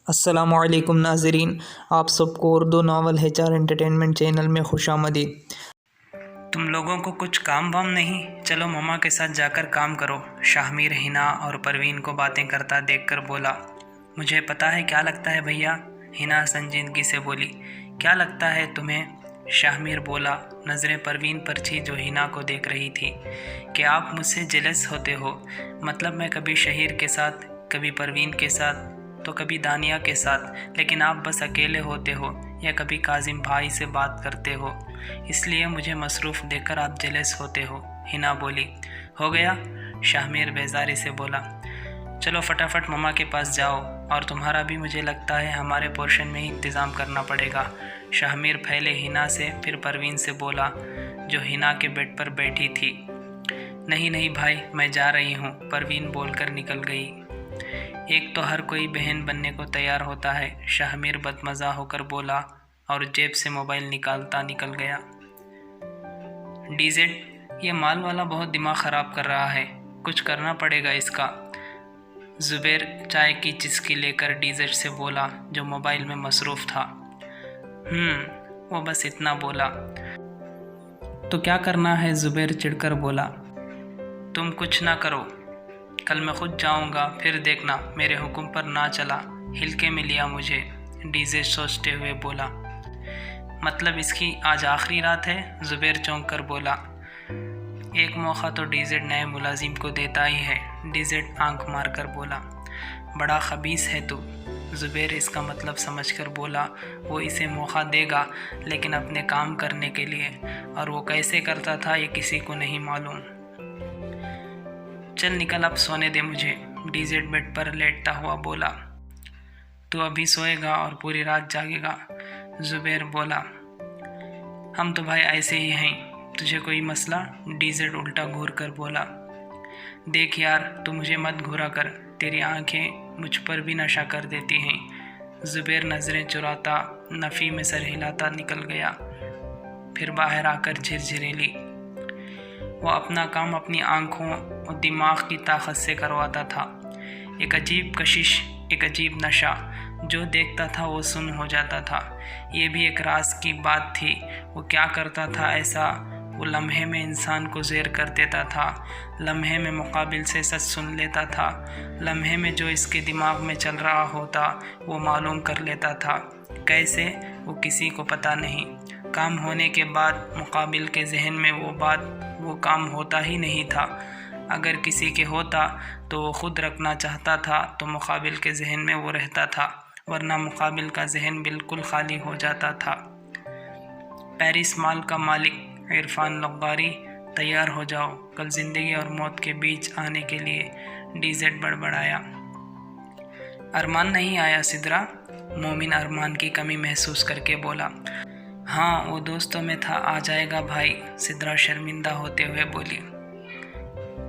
अस्सलामुअलैकुम नाज़रीन, आप सबको Urdu novel HR entertainment channel में खुशामदीद। तुम लोगों को कुछ काम वाम नहीं? चलो ममा के साथ जाकर काम करो। शाहमीर हिना और परवीन को बातें करता देखकर बोला। मुझे पता है क्या लगता है भैया, हिना संजीदगी से बोली। क्या लगता है तुम्हें? शाहमीर बोला, नज़रें परवीन पर थी जो हिना को देख रही थी। कि आप मुझसे जेलस होते हो? मतलब मैं कभी शहीर के साथ, कभी परवीन के साथ, तो कभी दानिया के साथ, लेकिन आप बस अकेले होते हो या कभी काजिम भाई से बात करते हो, इसलिए मुझे मसरूफ़ देखकर आप जेलस होते हो, हिना बोली। हो गया? शाहमीर बेजारी से बोला। चलो फटाफट ममा के पास जाओ, और तुम्हारा भी मुझे लगता है हमारे पोर्शन में ही इंतज़ाम करना पड़ेगा। शाहमीर पहले हिना से फिर परवीन से बोला, जो हिना के बेड पर बैठी थी। नहीं नहीं भाई, मैं जा रही हूँ, परवीन बोलकर निकल गई। एक तो हर कोई बहन बनने को तैयार होता है, शाहमीर बदमज़ा होकर बोला और जेब से मोबाइल निकालता निकल गया। डीजेड, ये माल वाला बहुत दिमाग ख़राब कर रहा है, कुछ करना पड़ेगा इसका। ज़ुबैर चाय की चिस्की लेकर डीजेड से बोला, जो मोबाइल में मसरूफ़ था। वो बस इतना बोला। तो क्या करना है? ज़ुबैर चिढ़कर बोला। तुम कुछ ना करो, कल मैं खुद जाऊंगा, फिर देखना मेरे हुक्म पर ना चला, हिलके में लिया मुझे, डीजे सोचते हुए बोला। मतलब इसकी आज आखिरी रात है? ज़ुबैर चौंक कर बोला। एक मौका तो डीजेड नए मुलाजिम को देता ही है, डीजेड आंख मारकर बोला। बड़ा खबीस है तू, ज़ुबैर इसका मतलब समझकर बोला। वो इसे मौका देगा, लेकिन अपने काम करने के लिए, और वो कैसे करता था ये किसी को नहीं मालूम। चल निकल, अब सोने दे मुझे, डीजेड बेड पर लेटता हुआ बोला। तू अभी सोएगा और पूरी रात जागेगा, ज़ुबैर बोला। हम तो भाई ऐसे ही हैं, तुझे कोई मसला? डीजेड उल्टा घूर कर बोला। देख यार, तू मुझे मत घूरा कर, तेरी आंखें मुझ पर भी नशा कर देती हैं। ज़ुबैर नज़रें चुराता नफ़ी में सर हिलाता निकल गया, फिर बाहर आकर झिरझिरेली। वो अपना काम अपनी आंखों और दिमाग की ताकत से करवाता था। एक अजीब कशिश, एक अजीब नशा, जो देखता था वो सुन हो जाता था। ये भी एक राज की बात थी। वो क्या करता था ऐसा? वो लम्हे में इंसान को ज़ेर कर देता था, लम्हे में मुकाबिल से सच सुन लेता था, लम्हे में जो इसके दिमाग में चल रहा होता वो मालूम कर लेता था। कैसे? वो किसी को पता नहीं। काम होने के बाद मुकाबिल के जहन में वो काम होता ही नहीं था। अगर किसी के होता तो वो खुद रखना चाहता था तो मुकाबिल के जहन में वो रहता था, वरना मुकाबिल का जहन बिल्कुल खाली हो जाता था। पेरिस मॉल का मालिक इरफान लब्बारी, तैयार हो जाओ, कल ज़िंदगी और मौत के बीच आने के लिए, डीजेड बड़बड़ाया। अरमान नहीं आया सिद्रा? मोमिन अरमान की कमी महसूस करके बोला। हाँ, वो दोस्तों में था, आ जाएगा भाई, सिद्रा शर्मिंदा होते हुए बोली।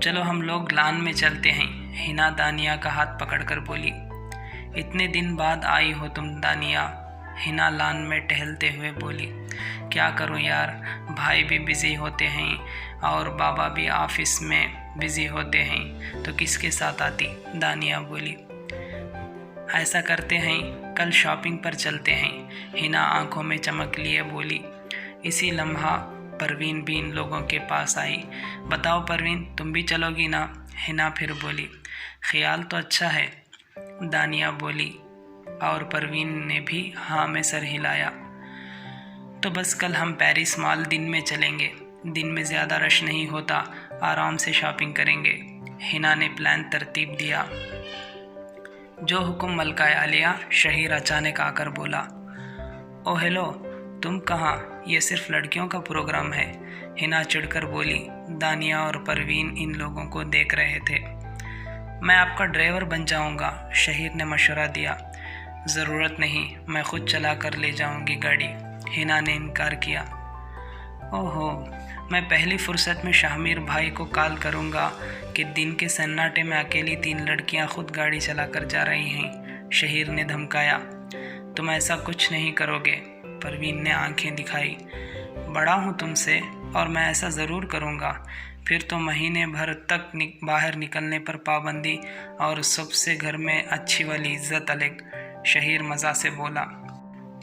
चलो हम लोग लान में चलते हैं, हिना दानिया का हाथ पकड़कर बोली। इतने दिन बाद आई हो तुम दानिया, हिना लान में टहलते हुए बोली। क्या करूं यार, भाई भी बिज़ी होते हैं और बाबा भी ऑफिस में बिज़ी होते हैं, तो किसके साथ आती, दानिया बोली। ऐसा करते हैं, कल शॉपिंग पर चलते हैं, हिना आंखों में चमक लिए बोली। इसी लम्हा परवीन भी इन लोगों के पास आई। बताओ परवीन, तुम भी चलोगी ना? हिना फिर बोली। ख्याल तो अच्छा है, दानिया बोली, और परवीन ने भी हाँ में सर हिलाया। तो बस कल हम पेरिस मॉल दिन में चलेंगे, दिन में ज़्यादा रश नहीं होता, आराम से शॉपिंग करेंगे, हिना ने प्लान तरतीब दिया। जो हुक्म मलका आलिया, शहीर अचानक आकर बोला। ओ हेलो, तुम कहाँ? ये सिर्फ लड़कियों का प्रोग्राम है, हिना चिढ़कर बोली। दानिया और परवीन इन लोगों को देख रहे थे। मैं आपका ड्राइवर बन जाऊंगा, शहीर ने मशवरा दिया। ज़रूरत नहीं, मैं खुद चला कर ले जाऊंगी गाड़ी, हिना ने इनकार किया। ओहो, मैं पहली फुर्सत में शाहमीर भाई को कॉल करूंगा कि दिन के सन्नाटे में अकेली 3 लड़कियां खुद गाड़ी चलाकर जा रही हैं, शहीर ने धमकाया। तुम ऐसा कुछ नहीं करोगे, परवीन ने आंखें दिखाई। बड़ा हूँ तुमसे, और मैं ऐसा ज़रूर करूँगा। फिर तो महीने भर तक बाहर निकलने पर पाबंदी, और सबसे घर में अच्छी वाली इज्जत अलग, शहीर मज़ा से बोला।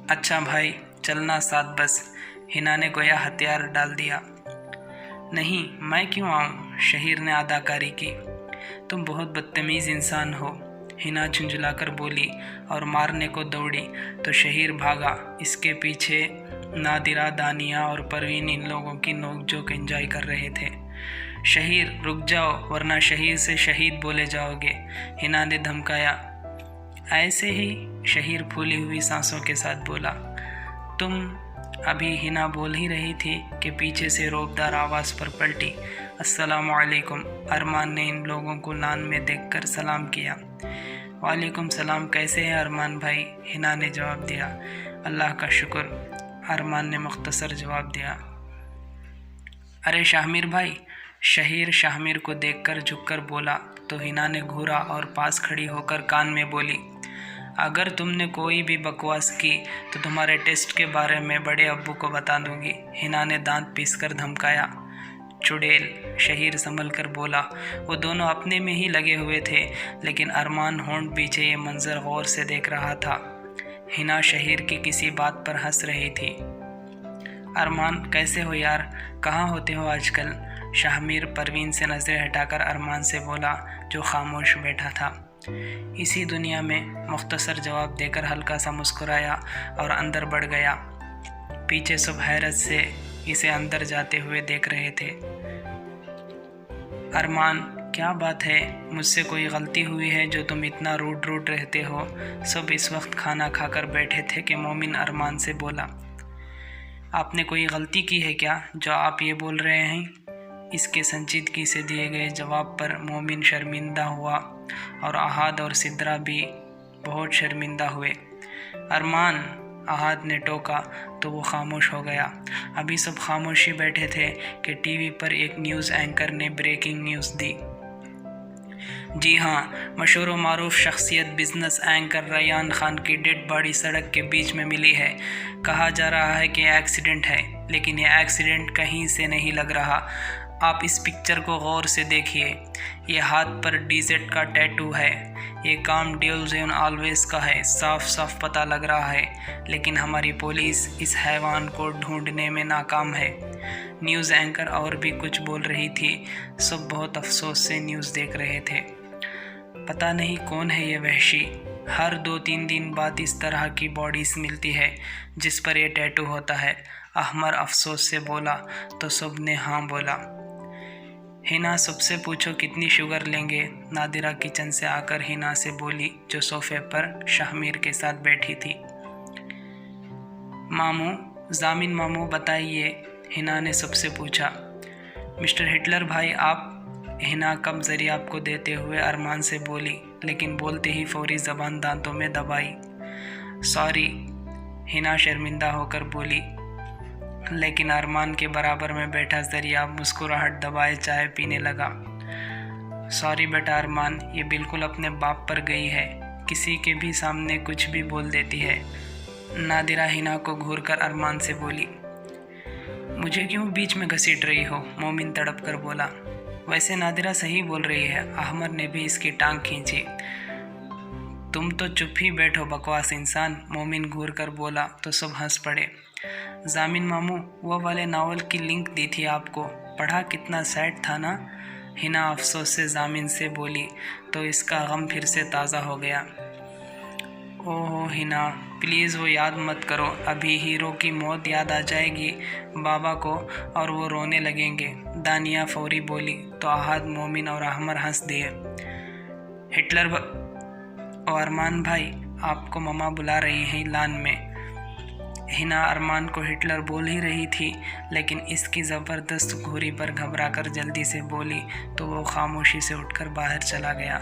अच्छा भाई चलना साथ बस, हिना ने गोया हथियार डाल दिया। नहीं मैं क्यों आऊँ, शहीर ने अदाकारी की। तुम बहुत बदतमीज़ इंसान हो, हिना झुंझलाकर बोली और मारने को दौड़ी तो शहीर भागा। इसके पीछे नादिरा, दानिया और परवीन इन लोगों की नोकझोंक एंजॉय कर रहे थे। शहीर रुक जाओ वरना शहीर से शहीद बोले जाओगे, हिना ने धमकाया। ऐसे ही, शहीर फूली हुई सांसों के साथ बोला। तुम, अभी हिना बोल ही रही थी कि पीछे से रौबदार आवाज़ पर पलटी। अस्सलामु अलैकुम, अरमान ने इन लोगों को लान में देखकर सलाम किया। वालेकुम सलाम, कैसे हैं अरमान भाई, हिना ने जवाब दिया। अल्लाह का शुक्र, अरमान ने मुख्तसर जवाब दिया। अरे शाहमीर भाई, शहीर शाहमीर को देखकर झुककर बोला तो हिना ने घूरा और पास खड़ी होकर कान में बोली, अगर तुमने कोई भी बकवास की तो तुम्हारे टेस्ट के बारे में बड़े अब्बू को बता दूंगी, हिना ने दांत पीसकर धमकाया। चुड़ैल, शहीर संभल कर बोला। वो दोनों अपने में ही लगे हुए थे, लेकिन अरमान होंठ पीछे ये मंजर गौर से देख रहा था। हिना शहीर की किसी बात पर हंस रही थी। अरमान कैसे हो यार, कहाँ होते हो आजकल, शाहमीर परवीन से नज़रें हटाकर अरमान से बोला जो खामोश बैठा था। इसी दुनिया में, मुख्तसर जवाब देकर हल्का सा मुस्कुराया और अंदर बढ़ गया। पीछे सब हैरत से इसे अंदर जाते हुए देख रहे थे। अरमान क्या बात है, मुझसे कोई गलती हुई है जो तुम इतना रूड रहते हो। सब इस वक्त खाना खाकर बैठे थे कि मोमिन अरमान से बोला, आपने कोई गलती की है क्या जो आप ये बोल रहे हैं। इसके संजीदगी से दिए गए जवाब पर मोमिन शर्मिंदा हुआ और अहाद और सिद्रा भी बहुत शर्मिंदा हुए। अरमान, अहाद ने टोका तो वो खामोश हो गया। अभी सब खामोशी बैठे थे कि टीवी पर एक न्यूज़ एंकर ने ब्रेकिंग न्यूज़ दी। जी हाँ, मशहूर व मारूफ शख्सियत बिजनेस एंकर रैयान खान की डेड बॉडी सड़क के बीच में मिली है। कहा जा रहा है कि एक्सीडेंट है, लेकिन यह एक्सीडेंट कहीं से नहीं लग रहा। आप इस पिक्चर को गौर से देखिए, ये हाथ पर डीजेड का टैटू है। ये काम ड्यूल्स ऑलवेज का है, साफ साफ पता लग रहा है, लेकिन हमारी पुलिस इस हैवान को ढूंढने में नाकाम है। न्यूज़ एंकर और भी कुछ बोल रही थी। सब बहुत अफसोस से न्यूज़ देख रहे थे। पता नहीं कौन है ये वहशी, हर 2-3 दिन बाद इस तरह की बॉडीज मिलती है जिस पर यह टैटू होता है। अहमर अफसोस से बोला तो सब ने हाँ बोला। हिना, सबसे पूछो कितनी शुगर लेंगे, नादिरा किचन से आकर हिना से बोली जो सोफे पर शाहमीर के साथ बैठी थी। मामू, जामिन मामू बताइए, हिना ने सबसे पूछा। मिस्टर हिटलर भाई आप, हिना कब जरिए आपको देते हुए अरमान से बोली, लेकिन बोलते ही फौरी ज़बान दांतों में दबाई। सॉरी, हिना शर्मिंदा होकर बोली, लेकिन अरमान के बराबर में बैठा जरिया मुस्कुराहट दबाए चाय पीने लगा। सॉरी बेटा अरमान, ये बिल्कुल अपने बाप पर गई है, किसी के भी सामने कुछ भी बोल देती है। नादिरा हिना को घूरकर अरमान से बोली। मुझे क्यों बीच में घसीट रही हो, मोमिन तड़प कर बोला। वैसे नादिरा सही बोल रही है, अहमद ने भी इसकी टांग खींची। तुम तो चुप ही बैठो बकवास इंसान, मोमिन घूर कर बोला तो सब हंस पड़े। जामिन मामू, वो वाले नावल की लिंक दी थी आपको, पढ़ा, कितना सैड था ना, हिना अफसोस से जामिन से बोली तो इसका गम फिर से ताज़ा हो गया। ओहो हिना, प्लीज़ वो याद मत करो, अभी हीरो की मौत याद आ जाएगी बाबा को और वो रोने लगेंगे, दानिया फौरी बोली तो अहाद, मोमिन और अहमर हंस दिए। हिटलर और अरमान भाई, आपको ममा बुला रही हैं लान में। हिना अरमान को हिटलर बोल ही रही थी, लेकिन इसकी ज़बरदस्त घूरी पर घबरा कर जल्दी से बोली तो वो खामोशी से उठकर बाहर चला गया।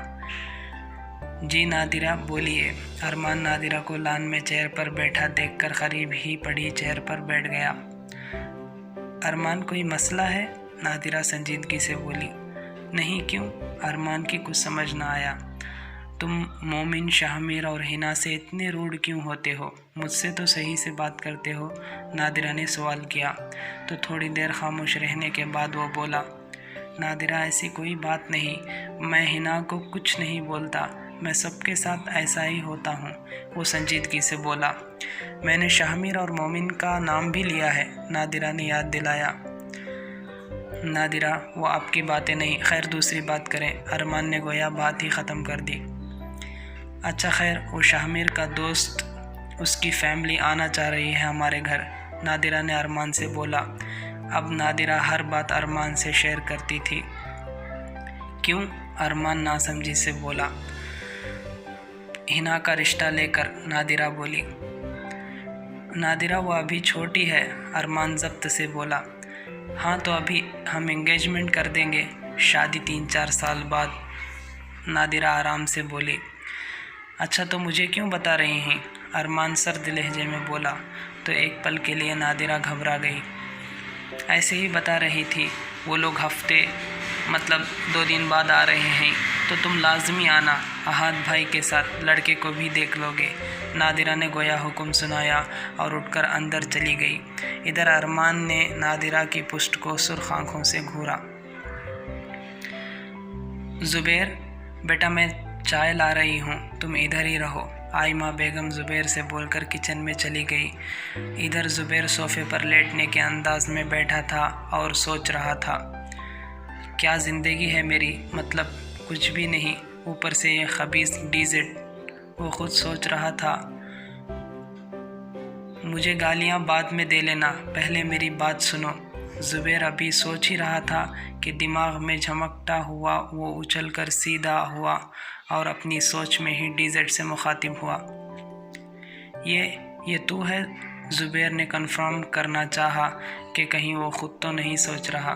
जी नादिरा बोलिए। अरमान नादिरा को लान में चेयर पर बैठा देखकर करीब ही पड़ी चेयर पर बैठ गया। अरमान कोई मसला है, नादिरा संजीदगी से बोली। नहीं, क्यों, अरमान की कुछ समझ ना आया। तुम मोमिन, शाहमीर और हिना से इतने रूड क्यों होते हो, मुझसे तो सही से बात करते हो, नादिरा ने सवाल किया। तो थोड़ी देर खामोश रहने के बाद वो बोला, नादिरा ऐसी कोई बात नहीं, मैं हिना को कुछ नहीं बोलता, मैं सबके साथ ऐसा ही होता हूँ, वो संजीदगी से बोला। मैंने शाहमीर और मोमिन का नाम भी लिया है, नादिरा ने याद दिलाया। नादिरा, वो आपकी बातें नहीं, खैर दूसरी बात करें, अरमान ने गोया बात ही ख़त्म कर दी। अच्छा खैर, वो शाहमीर का दोस्त, उसकी फैमिली आना चाह रही है हमारे घर, नादिरा ने अरमान से बोला। अब नादिरा हर बात अरमान से शेयर करती थी। क्यों? अरमान नासमझी से बोला। हिना का रिश्ता लेकर, नादिरा बोली। नादिरा, वो अभी छोटी है, अरमान ज़ब्त से बोला। हाँ तो अभी हम एंगेजमेंट कर देंगे, शादी 3-4 साल बाद, नादिरा आराम से बोली। अच्छा तो मुझे क्यों बता रही हैं? अरमान सर्द लहजे में बोला। तो एक पल के लिए नादिरा घबरा गई। ऐसे ही बता रही थी, वो लोग हफ्ते मतलब 2 दिन बाद आ रहे हैं, तो तुम लाजमी आना, अहाद भाई के साथ, लड़के को भी देख लोगे, नादिरा ने गोया हुक्म सुनाया और उठकर अंदर चली गई। इधर अरमान ने नादिरा की पुष्ट को सुर्ख आँखों से घूरा। ज़ुबैर बेटा, मैं चाय ला रही हूँ, तुम इधर ही रहो, आइमा बेगम ज़ुबैर से बोलकर किचन में चली गई। इधर ज़ुबैर सोफ़े पर लेटने के अंदाज में बैठा था और सोच रहा था, क्या ज़िंदगी है मेरी, मतलब कुछ भी नहीं, ऊपर से ये खबीस डीजेड। वो खुद सोच रहा था, मुझे गालियाँ बाद में दे लेना, पहले मेरी बात सुनो। ज़ुबैर अभी सोच ही रहा था कि दिमाग में झमकता हुआ वो उछलकर सीधा हुआ और अपनी सोच में ही डीजेड से मुखातिब हुआ। ये तू है? ज़ुबैर ने कन्फर्म करना चाहा कि कहीं वो खुद तो नहीं सोच रहा।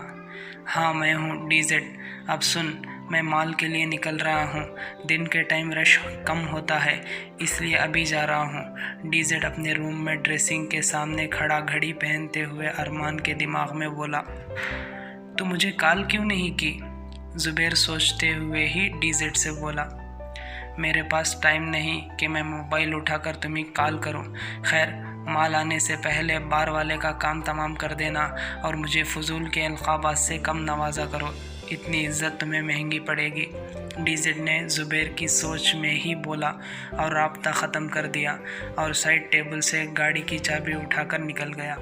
हाँ मैं हूँ डीजेड। अब सुन, मैं माल के लिए निकल रहा हूँ, दिन के टाइम रश कम होता है, इसलिए अभी जा रहा हूँ। डीजेड अपने रूम में ड्रेसिंग के सामने खड़ा घड़ी पहनते हुए अरमान के दिमाग में बोला। तो मुझे कॉल क्यों नहीं की? ज़ुबैर सोचते हुए ही डीजेड से बोला। मेरे पास टाइम नहीं कि मैं मोबाइल उठाकर तुम्हें कॉल करूं। खैर, माल आने से पहले बार वाले का काम तमाम कर देना और मुझे फजूल के अलक़ाबात से कम नवाजा करो, इतनी इज्जत तुम्हें महंगी पड़ेगी। डीजेड ने ज़ुबैर की सोच में ही बोला और राब्ता ख़त्म कर दिया और साइड टेबल से गाड़ी की चाबी उठाकर निकल गया।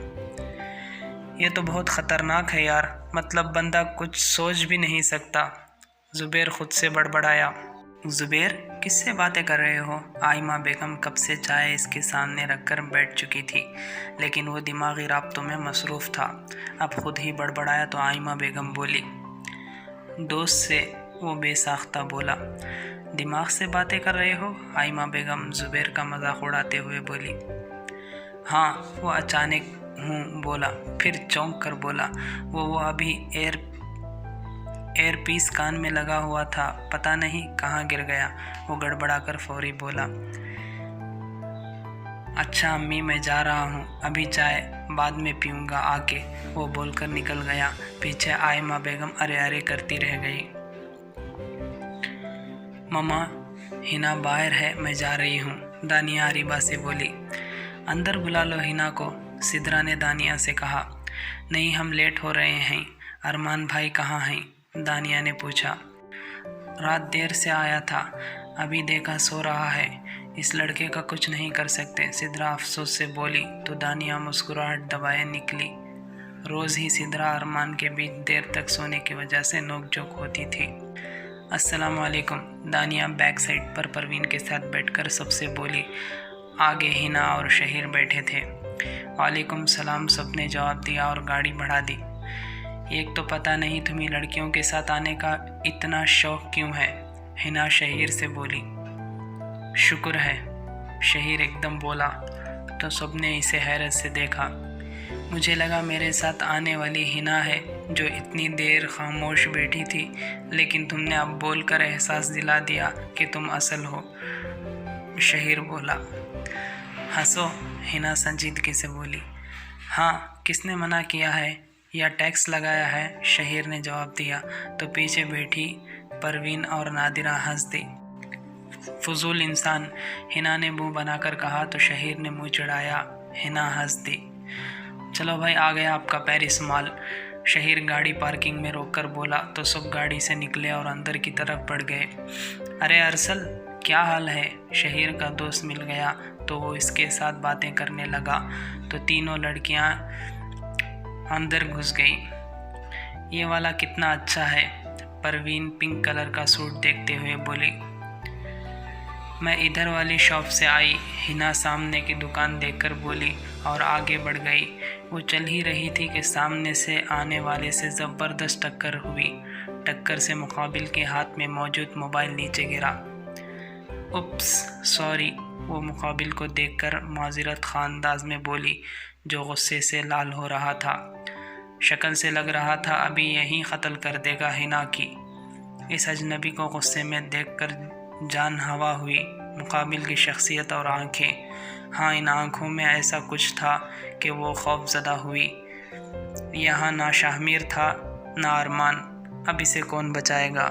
ये तो बहुत ख़तरनाक है यार, मतलब बंदा कुछ सोच भी नहीं सकता, ज़ुबैर खुद से बड़बड़ाया। ज़ुबैर, किससे बातें कर रहे हो? आइमा बेगम कब से चाय इसके सामने रखकर बैठ चुकी थी, लेकिन वो दिमागी राब्तों में मसरूफ़ था। अब खुद ही बड़बड़ाया तो आइमा बेगम बोली। दोस्त से, वो बेसाख्ता बोला। दिमाग से बातें कर रहे हो? आइमा बेगम ज़ुबैर का मजाक उड़ाते हुए बोली। हाँ, वो अचानक हूँ बोला, फिर चौंक कर बोला। वो अभी एयर पीस कान में लगा हुआ था, पता नहीं कहाँ गिर गया, वो गड़बड़ाकर फौरी बोला। अच्छा अम्मी, मैं जा रहा हूँ, अभी चाय बाद में पीऊँगा आके, वो बोलकर निकल गया। पीछे आइमा बेगम अरे अरे करती रह गई। मम्मा, हिना बाहर है, मैं जा रही हूँ, दानिया अरीबा से बोली। अंदर बुला लो हिना को, सिद्रा ने दानिया से कहा। नहीं, हम लेट हो रहे हैं। अरमान भाई कहाँ हैं? दानिया ने पूछा। रात देर से आया था, अभी देखा सो रहा है, इस लड़के का कुछ नहीं कर सकते, सिद्रा अफसोस से बोली तो दानिया मुस्कुराहट दबाए निकली। रोज़ ही सिद्रा अरमान के बीच देर तक सोने की वजह से नोकझोंक होती थी। अस्सलाम वालेकुम, दानिया बैक साइड पर परवीन के साथ बैठकर सबसे बोली। आगे हिना और शहीर बैठे थे। वालेकुम सलाम, सबने जवाब दिया और गाड़ी बढ़ा दी। एक तो पता नहीं तुम्हें लड़कियों के साथ आने का इतना शौक़ क्यों है, हिना शहीर से बोली। शुक्र है, शहीर एकदम बोला तो सबने इसे हैरत से देखा। मुझे लगा मेरे साथ आने वाली हिना है जो इतनी देर खामोश बैठी थी, लेकिन तुमने अब बोलकर एहसास दिला दिया कि तुम असल हो, शहीर बोला। हंसो, हिना संजीदगी से बोली। हाँ, किसने मना किया है या टैक्स लगाया है, शहीर ने जवाब दिया तो पीछे बैठी परवीन और नादिरा हंस दी। फजूल इंसान, हिना ने मुंह बनाकर कहा तो शहीर ने मुंह चढ़ाया। हिना हंस दी। चलो भाई, आ गया आपका पेरिस माल, शहीर गाड़ी पार्किंग में रोककर बोला तो सब गाड़ी से निकले और अंदर की तरफ बढ़ गए। अरे अरसल, کیا حال ہے؟ شہیر کا دوست مل گیا تو وہ اس کے ساتھ باتیں کرنے لگا تو تینوں لڑکیاں اندر گھس گئیں۔ یہ والا کتنا اچھا ہے، پروین پنک کلر کا سوٹ دیکھتے ہوئے بولی۔ میں ادھر والی شاپ سے آئی، ہنا سامنے کی دکان دیکھ کر بولی اور آگے بڑھ گئی۔ وہ چل ہی رہی تھی کہ سامنے سے آنے والے سے زبردست ٹکر ہوئی۔ ٹکر سے مقابل کے ہاتھ میں موجود موبائل نیچے گرا۔ اپس سوری، وہ مقابل کو دیکھ کر معذرت خواہ انداز میں بولی، جو غصے سے لال ہو رہا تھا۔ شکل سے لگ رہا تھا ابھی یہیں قتل کر دے گا ہنا کی۔ اس اجنبی کو غصے میں دیکھ کر جان ہوا ہوئی مقابل کی شخصیت اور آنکھیں۔ ہاں، ان آنکھوں میں ایسا کچھ تھا کہ وہ خوف زدہ ہوئی۔ یہاں نہ شاہ میر تھا نہ ارمان، اب اسے کون بچائے گا؟